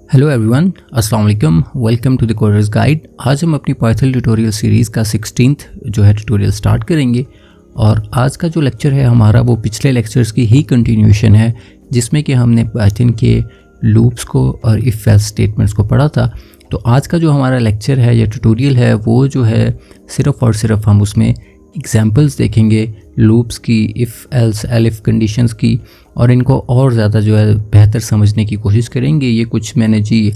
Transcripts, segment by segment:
Hello everyone, अस्सलाम वालेकुम। Welcome to the coders guide. आज हम अपनी पाइथन ट्यूटोरियल सीरीज़ का 16th जो है ट्यूटोरियल स्टार्ट करेंगे और आज का जो लेक्चर है हमारा वो पिछले लेक्चर्स की ही कंटिन्यूएशन है, जिसमें कि हमने पाइथन के लूप्स को और इफ एल्स स्टेटमेंट्स को पढ़ा था। तो आज का जो हमारा लेक्चर है या ट्यूटोरियल है वो जो है सिर्फ़ और सिर्फ हम उसमें एग्जांपल्स देखेंगे लूप्स की, इफ़ एल्स एलिफ कंडीशंस की, और इनको और ज़्यादा जो है बेहतर समझने की कोशिश करेंगे। ये कुछ मैंने जी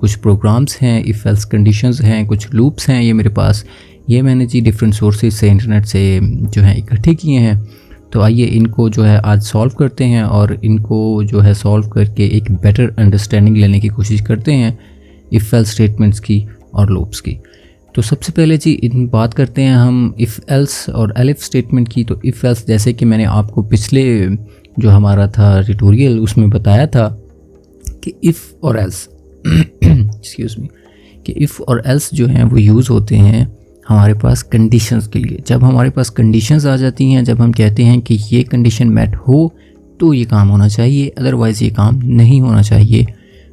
कुछ प्रोग्राम्स हैं, इफ़ एल्स कंडीशंस हैं, कुछ लूप्स हैं ये मेरे पास। ये मैंने जी डिफरेंट सोर्सेज से, इंटरनेट से जो है इकट्ठे किए हैं। तो आइए इनको जो है आज सॉल्व करते हैं और इनको जो है सॉल्व करके एक बेटर अंडरस्टैंडिंग लेने की कोशिश करते हैं इफ़ एल्स स्टेटमेंट्स की और लूप्स की। तो सबसे पहले जी इन बात करते हैं हम इफ़ एल्स और एलिफ स्टेटमेंट की। तो इफ़ एल्स जैसे कि मैंने आपको पिछले जो हमारा था ट्यूटोरियल उसमें बताया था कि इफ़ और एल्स एक्सक्यूज़ मी कि इफ़ और एल्स जो हैं वो यूज़ होते हैं हमारे पास कंडीशंस के लिए। जब हमारे पास कंडीशंस आ जाती हैं, जब हम कहते हैं कि ये कंडीशन मैट हो तो ये काम होना चाहिए, अदरवाइज़ ये काम नहीं होना चाहिए,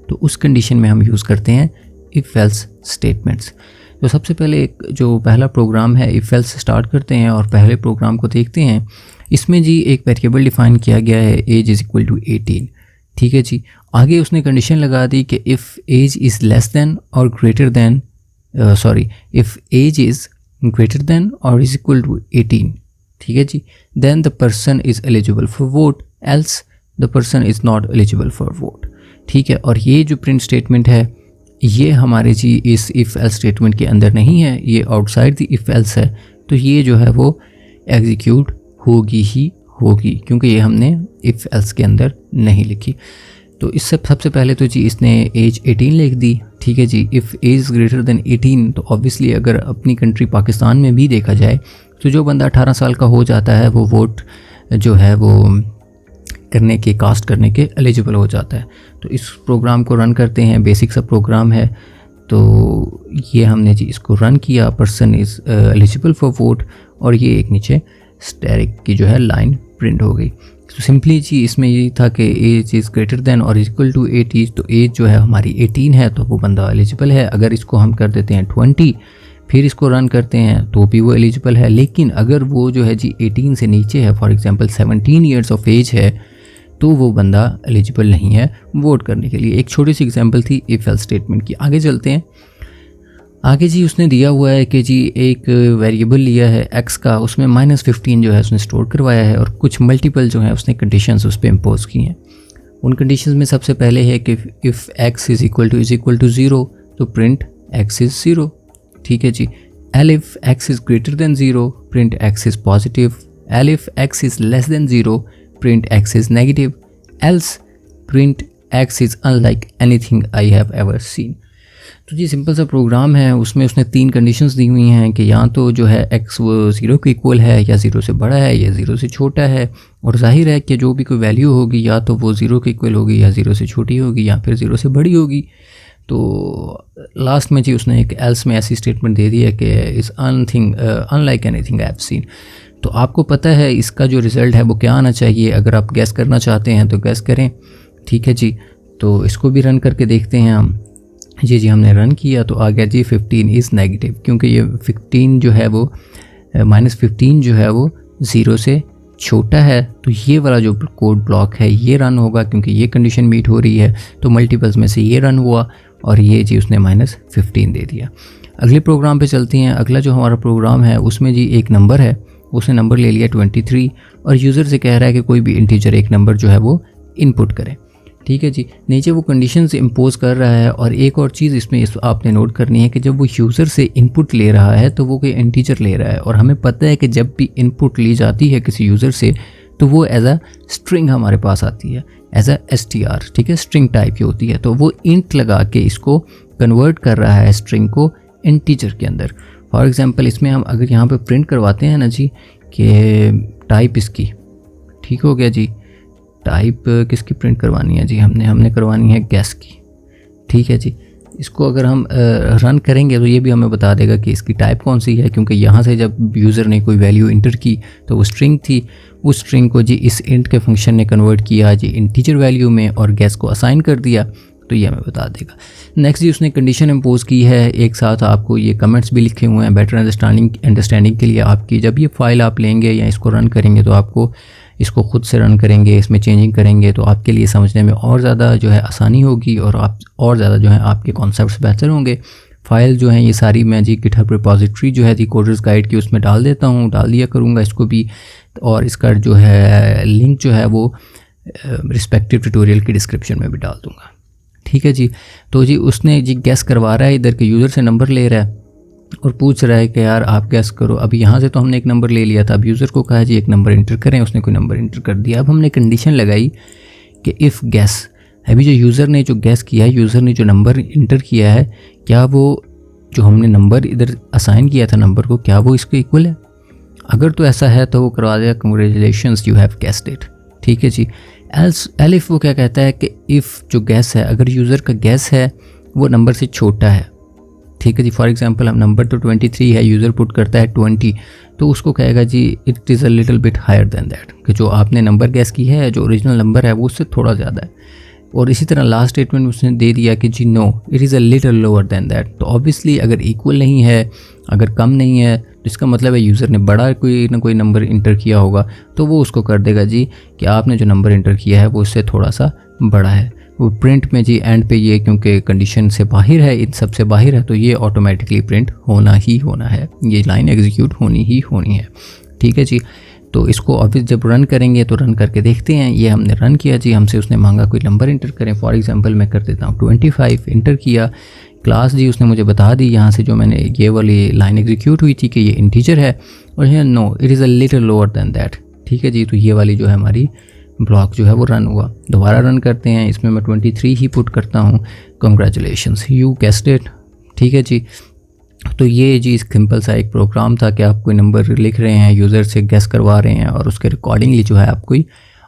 तो उस कंडीशन में हम यूज़ करते हैं इफ़ एल्स स्टेटमेंट्स। तो सबसे पहले जो पहला प्रोग्राम है इफ़ एल्स स्टार्ट करते हैं और पहले प्रोग्राम को देखते हैं। इसमें जी एक वेरिएबल डिफ़ाइन किया गया है एज इज़ इक्वल टू 18। ठीक है जी। आगे उसने कंडीशन लगा दी कि if age is less than और greater than if age is greater than और इज़ इक्वल टू 18। ठीक है जी। Then the person is eligible for vote, else the person is not eligible for vote. ठीक है। और ये जो प्रिंट स्टेटमेंट है ये हमारे जी इस इफ़ एल्स स्टेटमेंट के अंदर नहीं है, ये आउटसाइड द इफ़ एल्स है। तो ये जो है वो एग्जीक्यूट होगी ही होगी, क्योंकि ये हमने इफ़ एल्स के अंदर नहीं लिखी। तो इससे सबसे पहले तो जी इसने एज 18 लिख दी। ठीक है जी। इफ़ एज ग्रेटर देन 18, तो ऑब्वियसली अगर अपनी कंट्री पाकिस्तान में भी देखा जाए तो जो बंदा 18 साल का हो जाता है वो वोट जो है वो करने के, कास्ट करने के एलिजिबल हो जाता है। तो इस प्रोग्राम को रन करते हैं, बेसिक सा प्रोग्राम है। तो ये हमने जी इसको रन किया, person is eligible for vote, और ये एक नीचे स्टैटिक की जो है लाइन प्रिंट हो गई। तो सिंपली जी इसमें ये था कि एज इज़ ग्रेटर देन और इक्वल टू 80, तो एज जो है हमारी 18 है तो वो बंदा एलिजिबल है। अगर इसको हम कर देते हैं 20, फिर इसको रन करते हैं तो भी वो एलिजिबल है। लेकिन अगर वो जो है जी 18 से नीचे है, for example 17 years of age है, तो वो बंदा एलिजिबल नहीं है वोट करने के लिए। एक छोटी सी एग्जांपल थी इफ़ एल्स स्टेटमेंट की। आगे चलते हैं। आगे जी उसने दिया हुआ है कि जी एक वेरिएबल लिया है x का, उसमें -15 जो है उसने स्टोर करवाया है और कुछ मल्टीपल जो है उसने कंडीशंस उस पर इम्पोज की हैं। उन कंडीशंस में सबसे पहले है कि if x is equal to 0 तो प्रिंट x इज़ 0। ठीक है जी। Elif x is greater than 0 print x is positive, elif x is less than 0 print x is negative, else print x is unlike anything I have ever seen। तो जी simple सा programme है, उसमें उसने 3 conditions दी हुई हैं कि या तो जो है x वो 0 के इक्वल है, या 0 से बड़ा है, या 0 से छोटा है। और जाहिर है कि जो भी कोई वैल्यू होगी या तो वो 0 के इक्वल होगी, या 0 से छोटी होगी, या फिर 0 से बड़ी होगी। तो लास्ट में जी उसने एक एल्स में ऐसी स्टेटमेंट दे दी है कि is unlike anything I have seen. तो आपको पता है इसका जो रिज़ल्ट है वो क्या आना चाहिए। अगर आप गैस करना चाहते हैं तो गैस करें। ठीक है जी। तो इसको भी रन करके देखते हैं हम। जी हमने रन किया तो आ गया जी 15 इज़ नेगेटिव, क्योंकि ये 15 जो है वो -15 जो है वो 0 से छोटा है। तो ये वाला जो कोड ब्लॉक है ये रन होगा, क्योंकि ये कंडीशन मीट हो रही है। तो मल्टीपल्स में से ये रन हुआ और ये जी उसने -15 दे दिया। अगले प्रोग्राम पे चलते हैं। अगला जो हमारा प्रोग्राम है उसमें जी एक नंबर है, उसने नंबर ले लिया 23 और यूज़र से कह रहा है कि कोई भी इंटीजर एक नंबर जो है वो इनपुट करें। ठीक है जी। नीचे वो कंडीशंस इम्पोज कर रहा है। और एक और चीज़ इसमें आपने नोट करनी है कि जब वो यूज़र से इनपुट ले रहा है तो वो कोई इंटीजर ले रहा है, और हमें पता है कि जब भी इनपुट ली जाती है किसी यूज़र से तो वो एज अ स्ट्रिंग हमारे पास आती है, एज अ str। ठीक है, स्ट्रिंग टाइप की होती है। तो वो इंट लगा के इसको कन्वर्ट कर रहा है स्ट्रिंग को इंटीजर के अंदर। फॉर एग्जांपल इसमें हम अगर यहाँ पे प्रिंट करवाते हैं ना जी कि टाइप इसकी, ठीक हो गया जी। टाइप किसकी प्रिंट करवानी है जी, हमने करवानी है गैस की। ठीक है जी। इसको अगर हम रन करेंगे तो ये भी हमें बता देगा कि इसकी टाइप कौन सी है, क्योंकि यहाँ से जब यूज़र ने कोई वैल्यू इंटर की तो वो स्ट्रिंग थी, उस स्ट्रिंग को जी इस इंट के फंक्शन ने कन्वर्ट किया जी इंटीजर वैल्यू में और गेस को असाइन कर दिया, तो ये हमें बता देगा। नेक्स्ट जी उसने कंडीशन इम्पोज की है, एक साथ आपको ये कमेंट्स भी लिखे हुए हैं बेटर अंडरस्टैंडिंग के लिए आपकी। जब ये फाइल आप लेंगे या इसको रन करेंगे तो आपको इसको खुद से रन करेंगे, इसमें चेंजिंग करेंगे तो आपके लिए समझने में और ज़्यादा जो है आसानी होगी और आप और ज़्यादा जो है आपके कॉन्सेप्ट्स बेहतर होंगे। फ़ाइल जो है ये सारी मैं जी गिटहब रिपॉजिटरी जो है जी कोडर्स गाइड की उसमें डाल देता हूँ, डाल दिया करूँगा इसको भी, और इसका जो है लिंक जो है वो रिस्पेक्टिव ट्यूटोरियल की डिस्क्रिप्शन में भी डाल दूँगा। ठीक है जी। तो जी उसने जी गैस करवा रहा है, इधर के यूज़र से नंबर ले रहा है और पूछ रहा है कि यार आप गैस करो। अब यहाँ से तो हमने एक नंबर ले लिया था, अब यूज़र को कहा जी एक नंबर इंटर करें, उसने कोई नंबर इंटर कर दिया। अब हमने कंडीशन लगाई कि इफ़ गैस, अभी जो यूज़र ने जो गैस किया है, यूज़र ने जो नंबर इंटर किया है, क्या वो जो हमने नंबर इधर असाइन किया था नंबर को, क्या वो इसके इक्वल है? अगर तो ऐसा है तो वो करवा देगा congratulations you have guessed it. ठीक है जी। एलिफ वो क्या कहता है कि इफ़ जो गैस है, अगर यूज़र का गैस है वो नंबर से छोटा है, ठीक है जी, फॉर एग्जांपल हम नंबर तो 23 है, यूज़र पुट करता है 20, तो उसको कहेगा जी it is a little bit higher than that, कि जो आपने नंबर गैस की है, जो ओरिजिनल नंबर है वो उससे थोड़ा ज़्यादा है। और इसी तरह लास्ट स्टेटमेंट उसने दे दिया कि जी no it is a little lower than that. तो ऑब्वियसली अगर इक्वल नहीं है, अगर कम नहीं है, तो इसका मतलब है यूज़र ने बड़ा कोई ना कोई नंबर इंटर किया होगा, तो वो उसको कर देगा जी कि आपने जो नंबर इंटर किया है वो इससे थोड़ा सा बड़ा है। वो प्रिंट में जी एंड पे ये क्योंकि कंडीशन से बाहर है, इन सब से बाहर है, तो ये ऑटोमेटिकली प्रिंट होना ही होना है, ये लाइन एग्जीक्यूट होनी ही होनी है। ठीक है जी। तो इसको ऑफिस जब रन करेंगे तो रन करके देखते हैं। ये हमने रन किया जी, हमसे उसने मांगा कोई नंबर इंटर करें, फॉर एग्जांपल मैं कर देता हूँ 25, इंटर किया। क्लास जी उसने मुझे बता दी यहाँ से जो मैंने ये वाली लाइन एग्जीक्यूट हुई थी कि ये इंटीजर है, और ये no it is a little lower than that. ठीक है जी। तो ये वाली जो है हमारी ब्लॉक जो है वो रन हुआ। दोबारा रन करते हैं, इसमें मैं 23 ही पुट करता हूँ, कंग्रेचुलेशंस यू गेस्ड इट। ठीक है जी। तो ये जी सिंपल सा एक प्रोग्राम था कि आप कोई नंबर लिख रहे हैं, यूज़र से गेस करवा रहे हैं और उसके अकॉर्डिंगली जो है आप कोई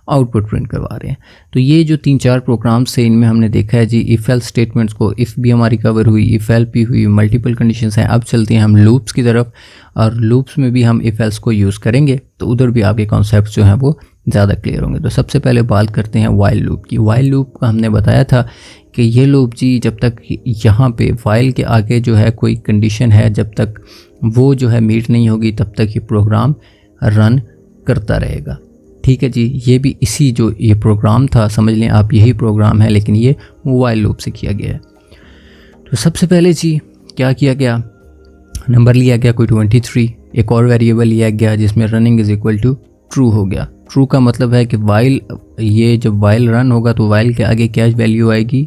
आउटपुट प्रिंट करवा रहे हैं। तो ये जो 3-4 प्रोग्राम्स से इनमें हमने देखा है जी इफ़ एल्स स्टेटमेंट्स को, इफ़ भी हमारी कवर हुई, इफ़ एल्स भी हुई, मल्टीपल कंडीशंस हैं। अब चलते हैं हम लूप्स की तरफ, और लूप्स में भी हम इफ़ एल्स को यूज़ करेंगे, तो उधर भी आपके कॉन्सेप्ट जो हैं वो ज़्यादा क्लियर होंगे। तो सबसे पहले बात करते हैं वाइल लूप की। वाइल लूप का हमने बताया था कि ये लूप जी जब तक यहाँ पे वाइल के आगे जो है कोई कंडीशन है, जब तक वो जो है मीट नहीं होगी तब तक ये प्रोग्राम रन करता रहेगा। ठीक है जी। ये भी इसी जो ये प्रोग्राम था, समझ लें आप यही प्रोग्राम है, लेकिन ये वाइल लूप से किया गया है। तो सबसे पहले जी क्या किया गया, नंबर लिया गया कोई 23, एक और वेरिएबल लिया गया जिसमें running is equal to true हो गया। ट्रू का मतलब है कि वाइल, ये जब वाइल रन होगा तो वाइल के आगे क्या वैल्यू आएगी,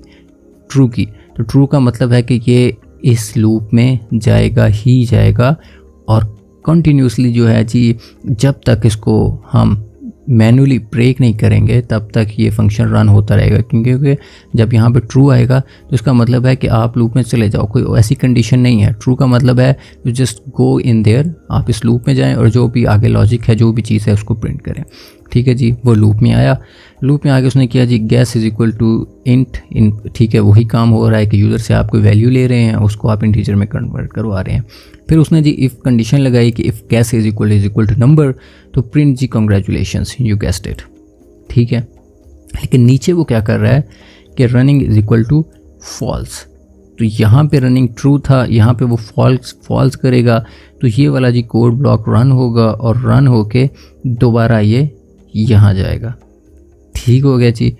ट्रू की। तो ट्रू का मतलब है कि ये इस लूप में जाएगा ही जाएगा, और कंटिन्यूसली जो है जी जब तक इसको हम मैनुअली ब्रेक नहीं करेंगे तब तक ये फंक्शन रन होता रहेगा। क्योंकि जब यहाँ पे ट्रू आएगा तो इसका मतलब है कि आप लूप में चले जाओ, कोई ऐसी कंडीशन नहीं है। ट्रू का मतलब है you just go in their, आप इस लूप में जाएं और जो भी आगे लॉजिक है, जो भी चीज़ है उसको प्रिंट करें। ठीक है जी। वो लूप में आया, लूप में आके उसने किया जी guess is equal to int in. ठीक है, वही काम हो रहा है कि यूज़र से आप कोई वैल्यू ले रहे हैं, उसको आप इंटीजर में कन्वर्ट करवा रहे हैं। फिर उसने जी इफ़ कंडीशन लगाई कि if guess is equal to number, तो प्रिंट जी कंग्रेचुलेशंस यू गेस्ड इट। ठीक है। लेकिन नीचे वो क्या कर रहा है कि running is equal to false. तो यहाँ पे रनिंग ट्रू था, यहाँ पे वो फॉल्स करेगा, तो ये वाला जी कोड ब्लॉक रन होगा और रन होके दोबारा ये यहाँ जाएगा। ठीक हो गया जी।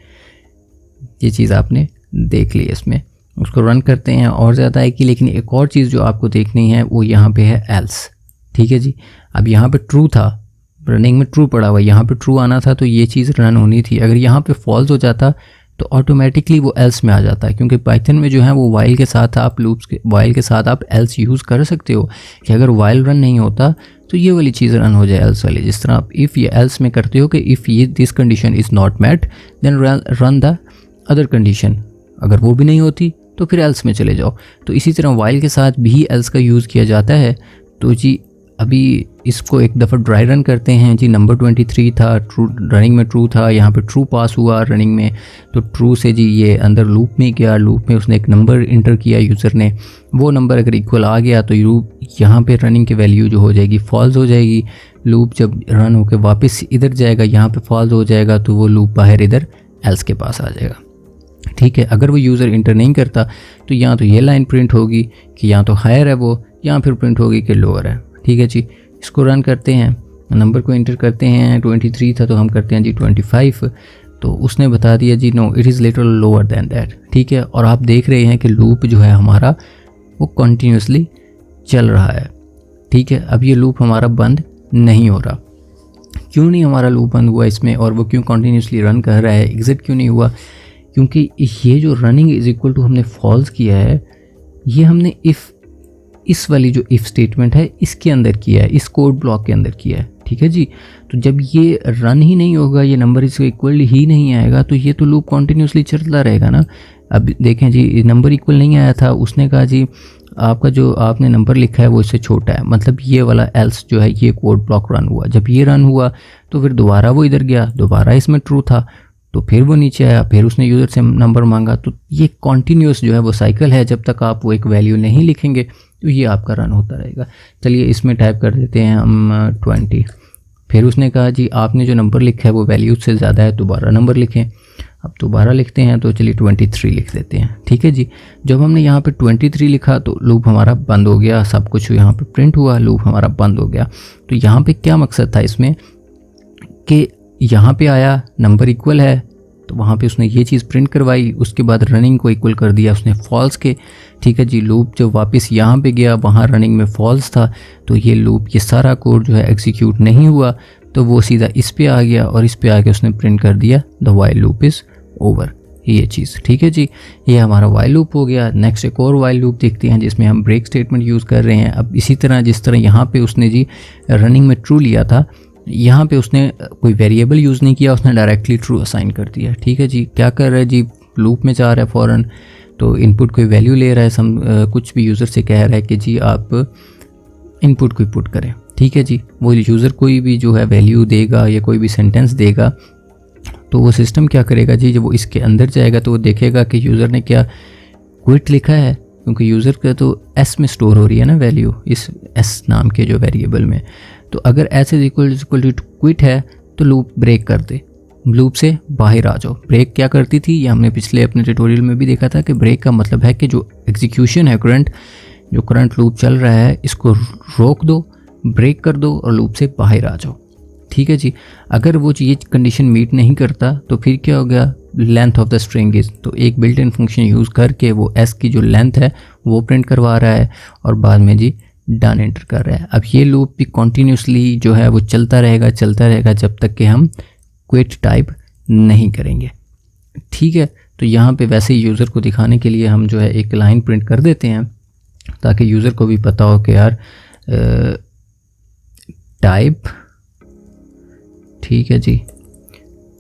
ये चीज़ आपने देख ली इसमें। उसको रन करते हैं और ज़्यादा आएगी, लेकिन एक और चीज़ जो आपको देखनी है वो यहाँ पे है एल्स। ठीक है जी। अब यहाँ पे ट्रू था, रनिंग में ट्रू पड़ा हुआ, यहाँ पे ट्रू आना था तो ये चीज़ रन होनी थी। अगर यहाँ पे फॉल्स हो जाता तो ऑटोमेटिकली वो एल्स में आ जाता है, क्योंकि पाइथन में जो है वो वाइल के साथ आप लूप्स के वाइल के साथ आप एल्स यूज़ कर सकते हो कि अगर वाइल रन नहीं होता तो ये वाली चीज़ रन हो जाए एल्स वाली। जिस तरह आप इफ़ ये एल्स में करते हो कि इफ़ ये this condition is not met then run the other condition, अगर वो भी नहीं होती तो फिर एल्स में चले जाओ। तो इसी तरह वाइल के साथ भी एल्स का यूज़ किया जाता है। तो जी अभी इसको एक दफ़ा ड्राई रन करते हैं जी। नंबर 23 था, ट्रू रनिंग में ट्रू था, यहाँ पे ट्रू पास हुआ रनिंग में, तो ट्रू से जी ये अंदर लूप में गया, लूप में उसने एक नंबर इंटर किया यूज़र ने, वो नंबर अगर इक्वल आ गया तो लूप यहाँ पे रनिंग की वैल्यू जो हो जाएगी फॉल्स हो जाएगी। लूप जब रन होकर वापस इधर जाएगा, यहाँ पे फॉल्स हो जाएगा, तो वो लूप बाहर इधर एल्स के पास आ जाएगा। ठीक है, अगर वो यूज़र इंटर नहीं करता तो यहाँ तो ये लाइन प्रिंट होगी कि यहाँ तो हायर है वो, यहाँ फिर प्रिंट होगी कि लोअर है। ठीक है जी, इसको रन करते हैं, नंबर को इंटर करते हैं, 23 था तो हम करते हैं जी 25, तो उसने बता दिया जी no it is little lower than that. ठीक है, और आप देख रहे हैं कि लूप जो है हमारा वो कंटिन्यूसली चल रहा है। ठीक है, अब ये लूप हमारा बंद नहीं हो रहा। क्यों नहीं हमारा लूप बंद हुआ इसमें, और वो क्यों कंटिन्यूसली रन कर रहा है, एग्जिट क्यों नहीं हुआ? क्योंकि ये जो रनिंग इज इक्वल टू हमने फॉल्स किया है, ये हमने इस वाली जो इफ़ स्टेटमेंट है इसके अंदर किया है, इस कोड ब्लॉक के अंदर किया है। ठीक है जी, तो जब ये रन ही नहीं होगा, ये नंबर इसको इक्वल ही नहीं आएगा, तो ये तो लूप कॉन्टीन्यूसली चलता रहेगा ना। अब देखें जी, नंबर इक्वल नहीं आया था, उसने कहा जी आपका जो आपने नंबर लिखा है वो इससे छोटा है, मतलब ये वाला एल्स जो है ये कोड ब्लॉक रन हुआ। जब ये रन हुआ तो फिर दोबारा वो इधर गया, दोबारा इसमें ट्रू था, तो फिर वो नीचे आया, फिर उसने यूज़र से नंबर मांगा। तो ये कॉन्टीन्यूस जो है वो साइकिल है, जब तक आप वो एक वैल्यू नहीं लिखेंगे तो ये आपका रन होता रहेगा। चलिए इसमें टाइप कर देते हैं हम 20। फिर उसने कहा जी आपने जो नंबर लिखा है वो वैल्यू से ज़्यादा है, दोबारा नंबर लिखें। अब दोबारा लिखते हैं, तो चलिए 23 लिख देते हैं। ठीक है जी, जब हमने यहाँ पे 23 लिखा तो लूप हमारा बंद हो गया, सब कुछ यहाँ पे प्रिंट हुआ, लूप हमारा बंद हो गया। तो यहाँ पे क्या मकसद था इसमें कि यहाँ पे आया नंबर इक्वल है, तो वहाँ पे उसने ये चीज़ प्रिंट करवाई, उसके बाद रनिंग को इक्वल कर दिया उसने फॉल्स के। ठीक है जी, लूप जब वापस यहाँ पे गया, वहाँ रनिंग में फॉल्स था, तो ये लूप ये सारा कोड जो है एग्जीक्यूट नहीं हुआ, तो वो सीधा इस पे आ गया, और इस पे आके उसने प्रिंट कर दिया the while loop is over, ये चीज़। ठीक है जी, ये हमारा व्हाइल लूप हो गया। नेक्स्ट एक और व्हाइल लूप देखते हैं जिसमें हम ब्रेक स्टेटमेंट यूज़ कर रहे हैं। अब इसी तरह जिस तरह यहाँ पे उसने जी रनिंग में ट्रू लिया था, यहाँ पे उसने कोई वेरिएबल यूज़ नहीं किया, उसने डायरेक्टली ट्रू असाइन कर दिया। ठीक है जी, क्या कर रहा है जी, लूप में जा रहा है फ़ौरन, तो इनपुट कोई वैल्यू ले रहा है, कुछ भी यूज़र से कह रहा है कि जी आप इनपुट को पुट करें। ठीक है जी, वो यूज़र कोई भी जो है वैल्यू देगा या कोई भी सेंटेंस देगा, तो वो सिस्टम क्या करेगा जी, जब वो इसके अंदर जाएगा तो वो देखेगा कि यूज़र ने क्या क्विट लिखा है, क्योंकि यूज़र का तो एस में स्टोर हो रही है ना वैल्यू, इस एस नाम के जो वेरिएबल में। तो अगर S is equal to quit है तो लूप ब्रेक कर दे, लूप से बाहर आ जाओ। ब्रेक क्या करती थी, ये हमने पिछले अपने ट्यूटोरियल में भी देखा था कि ब्रेक का मतलब है कि जो एग्जीक्यूशन है जो करंट लूप चल रहा है, इसको रोक दो, ब्रेक कर दो और लूप से बाहर आ जाओ। ठीक है जी, अगर वो ये कंडीशन मीट नहीं करता तो फिर क्या हो गया, length of the string is, तो एक बिल्ट इन फंक्शन यूज़ करके वो एस की जो लेंथ है वो प्रिंट करवा रहा है, और बाद में जी डन एंटर कर रहा है। अब ये लूप भी कॉन्टीन्यूसली जो है वो चलता रहेगा जब तक कि हम क्विट टाइप नहीं करेंगे। ठीक है, तो यहाँ पे वैसे ही यूज़र को दिखाने के लिए हम जो है एक लाइन प्रिंट कर देते हैं, ताकि यूज़र को भी पता हो कि यार टाइप, ठीक है जी,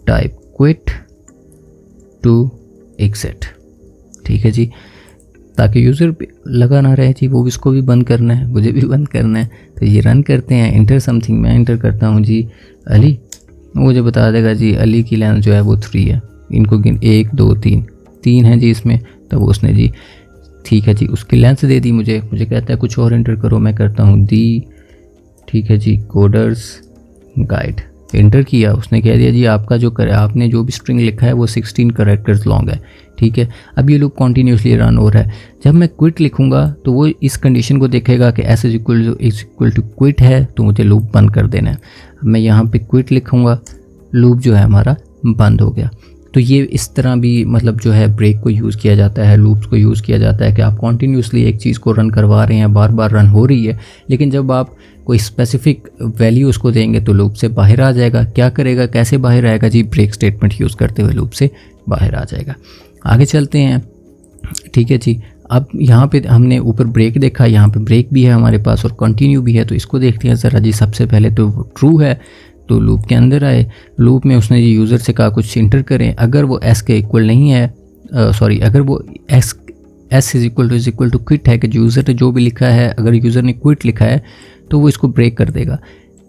टाइप क्विट टू एग्जिट। ठीक है जी, ताकि यूज़र लगा ना रहे जी वो इसको भी बंद करना है, मुझे भी बंद करना है। तो ये रन करते हैं, इंटर समथिंग, मैं इंटर करता हूँ जी अली, मुझे बता देगा जी अली की लेंथ जो है वो 3 है। इनको गिन 1 2 3 है जी इसमें, तो वो उसने जी ठीक है जी उसकी लेंथ दे दी मुझे कहता है कुछ और इंटर करो, मैं करता हूँ दी, ठीक है जी, कोडर्स गाइड, इंटर किया, उसने कह दिया जी आपका जो आपने जो भी स्ट्रिंग लिखा है वो 16 कैरेक्टर्स लॉन्ग है। ठीक है, अब ये लूप कॉन्टीन्यूसली रन हो रहा है। जब मैं क्विट लिखूंगा तो वो इस कंडीशन को देखेगा कि S is equal to quit है, तो मुझे लूप बंद कर देना है। मैं यहाँ पे क्विट लिखूंगा, लूप जो है हमारा बंद हो गया। तो ये इस तरह भी मतलब जो है ब्रेक को यूज़ किया जाता है, लूप्स को यूज़ किया जाता है कि आप कॉन्टीन्यूसली एक चीज़ को रन करवा रहे हैं, बार बार रन हो रही है, लेकिन जब आप कोई स्पेसिफिक वैल्यू उसको देंगे तो लूप से बाहर आ जाएगा। क्या करेगा, कैसे बाहर आएगा जी, ब्रेक स्टेटमेंट यूज़ करते हुए लूप से बाहर आ जाएगा। आगे चलते हैं। ठीक है जी, अब यहाँ पे हमने ऊपर ब्रेक देखा, यहाँ पे ब्रेक भी है हमारे पास और कंटिन्यू भी है, तो इसको देखते हैं ज़रा जी। सबसे पहले तो ट्रू है तो लूप के अंदर आए, लूप में उसने जी यूज़र से कहा कुछ इंटर करें, अगर वो एस के इक्वल नहीं है, अगर वो S is equal to quit है कि यूज़र ने जो भी लिखा है, अगर यूज़र ने क्विट लिखा है तो वो इसको ब्रेक कर देगा।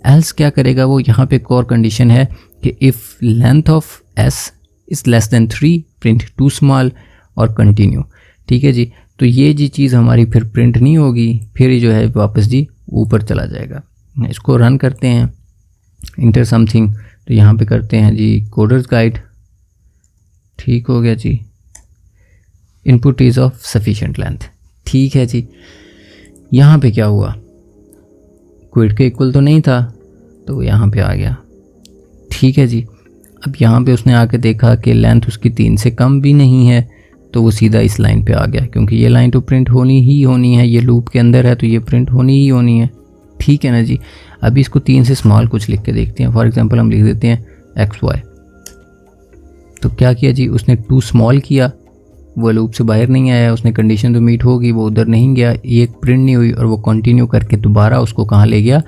एल्स क्या करेगा, वो यहाँ पे एक और कंडीशन है कि if length of S is less than 3 print too small और कंटिन्यू। ठीक है जी, तो ये जी चीज़ हमारी फिर प्रिंट नहीं होगी, फिर जो है वापस जी ऊपर चला जाएगा। इसको रन करते हैं, इंटर समथिंग, तो यहाँ पे करते हैं जी कोडर्स गाइड, ठीक हो गया जी। Input is of sufficient length, ठीक है जी। यहाँ पे क्या हुआ, क्विट के इक्वल तो नहीं था तो यहाँ पे आ गया, ठीक है जी। अब यहाँ पे उसने आके देखा कि लेंथ उसकी 3 से कम भी नहीं है, तो वो सीधा इस लाइन पे आ गया, क्योंकि ये लाइन तो प्रिंट होनी ही होनी है, ये लूप के अंदर है तो ये प्रिंट होनी ही होनी है, ठीक है ना जी। अभी इसको 3 से स्मॉल कुछ लिख के देखते हैं। फॉर एग्जांपल हम लिख देते हैं XY। तो क्या किया जी, उसने 2 स्मॉल किया, वो लूप से बाहर नहीं आया, उसने कंडीशन तो मीट होगी, वो उधर नहीं गया, एक प्रिंट नहीं हुई, और वो कंटिन्यू करके दोबारा उसको कहाँ ले गया,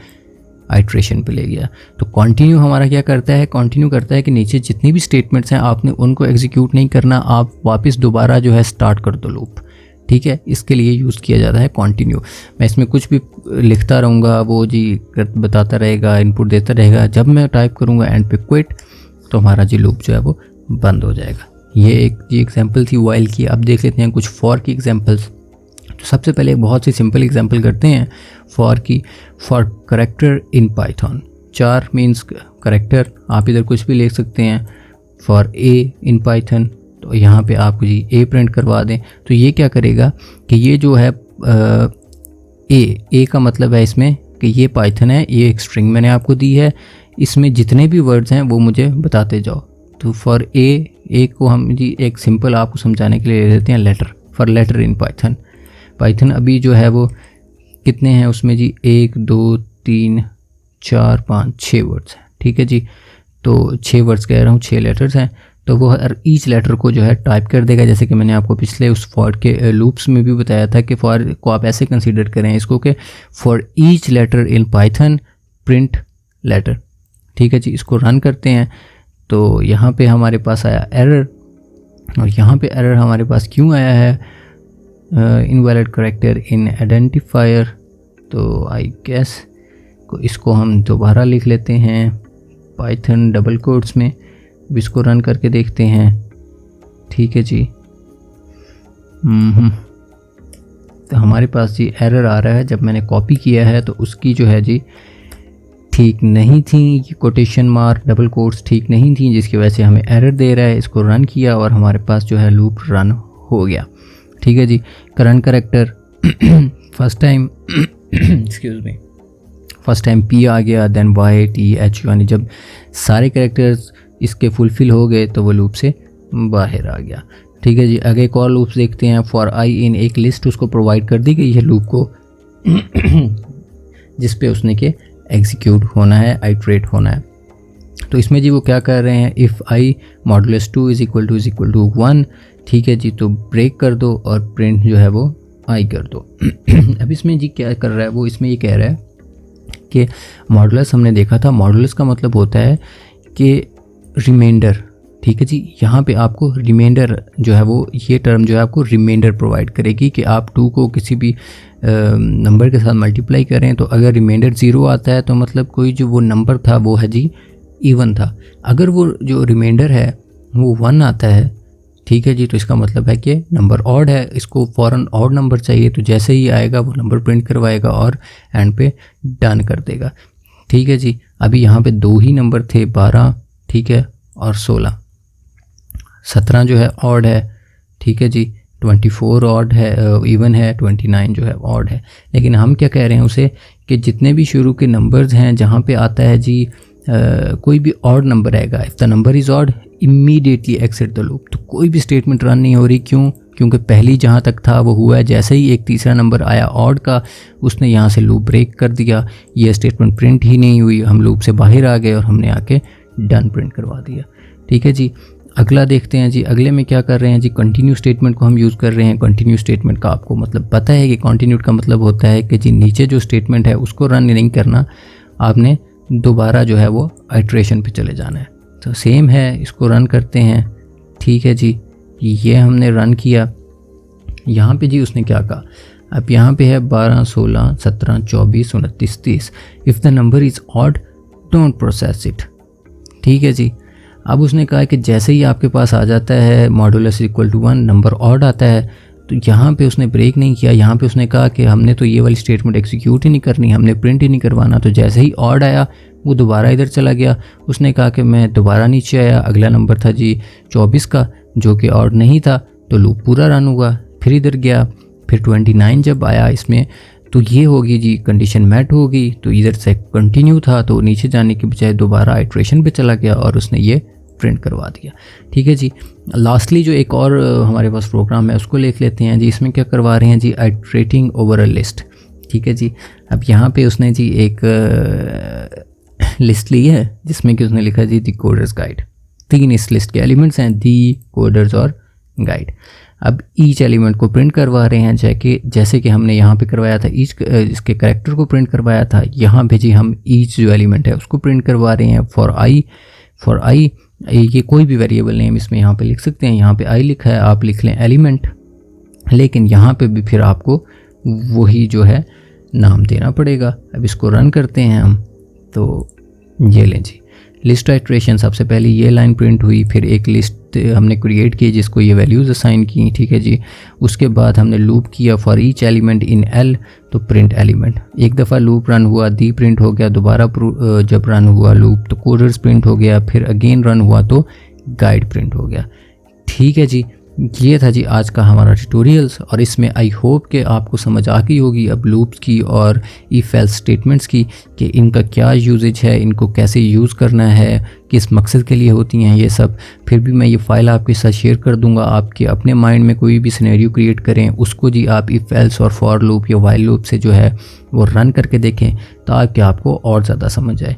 आइट्रेशन पे ले गया। तो कंटिन्यू हमारा क्या करता है, कंटिन्यू करता है कि नीचे जितनी भी स्टेटमेंट्स हैं आपने उनको एग्जीक्यूट नहीं करना, आप वापस दोबारा जो है स्टार्ट कर दो लूप, ठीक है। इसके लिए यूज़ किया जाता है कंटिन्यू। मैं इसमें कुछ भी लिखता रहूँगा, वो जी बताता रहेगा, इनपुट देता रहेगा। जब मैं टाइप करूँगा एंड पे क्विट, तो हमारा जी लूप जो है वो बंद हो जाएगा। ये एक जी एग्जांपल थी व्हाइल की। अब देख लेते हैं कुछ फॉर की एग्जांपल्स। तो सबसे पहले एक बहुत सी सिंपल एग्जांपल करते हैं फॉर की। For character in Python, 4 means character, आप इधर कुछ भी लिख सकते हैं। फॉर ए इन पाइथन, तो यहाँ पे आप जी ए प्रिंट करवा दें, तो ये क्या करेगा कि ये जो है ए का मतलब है इसमें कि ये पाइथन है, ये एक स्ट्रिंग मैंने आपको दी है, इसमें जितने भी वर्ड्स हैं वो मुझे बताते जाओ। तो फॉर ए को हम जी एक सिंपल आपको समझाने के लिए ले लेते हैं letter. For letter in Python अभी जो है वो कितने हैं उसमें जी, 1 2 3 4 5 6 वर्ड्स हैं, ठीक है जी। तो 6 वर्ड्स कह रहा हूँ, 6 लेटर्स हैं, तो वो हर ईच लेटर को जो है टाइप कर देगा। जैसे कि मैंने आपको पिछले उस फॉर के लूप्स में भी बताया था कि फॉर को आप ऐसे कंसीडर करें इसको कि for each letter in Python print letter, ठीक है जी। इसको रन करते हैं तो यहाँ पे हमारे पास आया एरर, और यहाँ पे एरर हमारे पास क्यों आया है, इनवैलिड करेक्टर इन आइडेंटिफायर। तो आई गेस को इसको हम दोबारा लिख लेते हैं पाइथन डबल कोट्स में, इसको रन करके देखते हैं, ठीक है जी। तो हमारे पास जी एरर आ रहा है, जब मैंने कॉपी किया है तो उसकी जो है जी ठीक नहीं थी, ये कोटेशन मार्क डबल कोट्स ठीक नहीं थी, जिसकी वजह से हमें एरर दे रहा है। इसको रन किया और हमारे पास जो है लूप रन हो गया, ठीक है जी। Current character first time excuse me, first time P आ गया, देन वाई टी एच, यानी जब सारे करेक्टर्स इसके फुलफिल हो गए तो वो लूप से बाहर आ गया, ठीक है जी। आगे एक और लूप्स देखते हैं। फॉर आई इन, एक लिस्ट उसको प्रोवाइड कर दी गई है लूप को जिस पे उसने के एग्जीक्यूट होना है, आइट्रेट होना है। तो इसमें जी वो क्या कर रहे हैं, if I modulus 2 is equal to 1, ठीक है जी। तो ब्रेक कर दो और प्रिंट जो है वो आई कर दो। अब इसमें जी क्या कर रहा है वो, इसमें ये कह रहा है कि मॉडुलस हमने देखा था, मॉडुलस का मतलब होता है कि रिमाइंडर, ठीक है जी। यहाँ पे आपको रिमाइंडर जो है वो, ये टर्म जो है आपको रिमाइंडर प्रोवाइड करेगी कि आप 2 को किसी भी नंबर के साथ मल्टीप्लाई करें, तो अगर रिमाइंडर 0 आता है तो मतलब कोई जो वो नंबर था वो है जी इवन था। अगर वो जो रिमाइंडर है वो 1 आता है, ठीक है जी, तो इसका मतलब है कि नंबर ऑड है, इसको फ़ौरन ऑड नंबर चाहिए, तो जैसे ही आएगा वो नंबर प्रिंट करवाएगा और एंड पे डन कर देगा, ठीक है जी। अभी यहाँ पे 2 ही नंबर थे, 12, ठीक है, और 16। 17 जो है ऑड है, ठीक है जी। 24 ऑड है, इवन है। 29 जो है ऑड है। लेकिन हम क्या कह रहे हैं उसे कि जितने भी शुरू के नंबर्स हैं जहाँ पे आता है जी कोई भी ऑड नंबर आएगा, if the number is odd immediately exit the loop. तो कोई भी स्टेटमेंट रन नहीं हो रही, क्यों? क्योंकि पहली जहाँ तक था वो हुआ है, जैसे ही एक तीसरा नंबर आया ऑड का, उसने यहाँ से लूप ब्रेक कर दिया, ये स्टेटमेंट प्रिंट ही नहीं हुई, हम लूप से बाहर आ गए और हमने आके डन प्रिंट करवा दिया, ठीक है जी। अगला देखते हैं जी, अगले में क्या कर रहे हैं जी, कंटिन्यू स्टेटमेंट को हम यूज़ कर रहे हैं। कंटिन्यू स्टेटमेंट का आपको मतलब पता है कि कंटिन्यू का मतलब होता है कि जी नीचे जो स्टेटमेंट है उसको रन नहीं करना, आपने दोबारा जो है वो आइट्रेशन पे चले जाना है। तो सेम है, इसको रन करते हैं, ठीक है जी। ये हमने रन किया, यहाँ पे जी उसने क्या कहा, अब यहाँ पे है 12, 16, 17, 24, 29, 30। If the number is odd don't process it, ठीक है जी। अब उसने कहा कि जैसे ही आपके पास आ जाता है modulus equal to 1, number odd आता है, तो यहाँ पे उसने ब्रेक नहीं किया, यहाँ पे उसने कहा कि हमने तो ये वाली स्टेटमेंट एग्जीक्यूट ही नहीं करनी, हमने प्रिंट ही नहीं करवाना। तो जैसे ही ऑड आया वो दोबारा इधर चला गया, उसने कहा कि मैं दोबारा नीचे आया, अगला नंबर था जी 24 का जो कि ऑड नहीं था, तो लूप पूरा रन हुआ। फिर इधर गया, फिर 29 जब आया इसमें तो ये होगी जी कंडीशन मैट होगी, तो इधर से कंटिन्यू था तो नीचे जाने के बजाय दोबारा आइट्रेशन पे चला गया और उसने ये प्रिंट करवा दिया। ठीक है जी। लास्टली जो एक और हमारे पास प्रोग्राम है उसको लिख लेते हैं जी। इसमें क्या करवा रहे हैं जी, आइट्रेटिंग ओवर अ लिस्ट। ठीक है जी। अब यहाँ पे उसने जी एक लिस्ट ली है जिसमें कि उसने लिखा जी दी कोडर्स गाइड। 3 इस लिस्ट के एलिमेंट्स हैं, दी, कोडर्स और गाइड। अब ईच एलिमेंट को प्रिंट करवा रहे हैं, जैसे कि हमने यहाँ पे करवाया था ईच इसके कैरेक्टर को प्रिंट करवाया था, यहाँ पे जी हम ईच जो एलिमेंट है उसको प्रिंट करवा रहे हैं। फॉर आई ये कोई भी वेरिएबल नेम इसमें यहाँ पे लिख सकते हैं, यहाँ पे आई लिखा है, आप लिख लें एलिमेंट, लेकिन यहाँ पे भी फिर आपको वही जो है नाम देना पड़ेगा। अब इसको रन करते हैं हम, तो ये लें जी लिस्ट आइट्रेशन। सबसे पहले ये लाइन प्रिंट हुई, फिर एक लिस्ट हमने क्रिएट की जिसको ये वैल्यूज़ असाइन की। ठीक है जी। उसके बाद हमने लूप किया for each element in L, तो प्रिंट एलिमेंट। एक दफ़ा लूप रन हुआ, दी प्रिंट हो गया, दोबारा जब रन हुआ लूप तो कोडर्स प्रिंट हो गया, फिर अगेन रन हुआ तो गाइड प्रिंट हो गया। ठीक है जी। ये था जी आज का हमारा ट्यूटोरियल्स, और इसमें आई होप कि आपको समझ आ गई होगी अब लूप्स की और इफ एल्स स्टेटमेंट्स की कि इनका क्या यूजेज है, इनको कैसे यूज़ करना है, किस मकसद के लिए होती हैं ये सब। फिर भी मैं ये फ़ाइल आपके साथ शेयर कर दूंगा, आपके अपने माइंड में कोई भी सिनेरियो क्रिएट करें, उसको जी आप इफ एल्स और फॉर लूप या वाइल लूप से जो है वो रन करके देखें ताकि आपको और ज़्यादा समझ आए।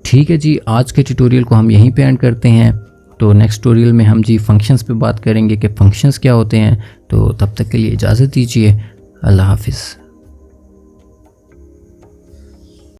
ठीक है जी। आज के ट्यूटोरियल को हम यहीं पे एंड करते हैं, तो नेक्स्ट ट्यूटोरियल में हम जी फंक्शंस पे बात करेंगे कि फंक्शंस क्या होते हैं। तो तब तक के लिए इजाज़त दीजिए। अल्लाह हाफिज़।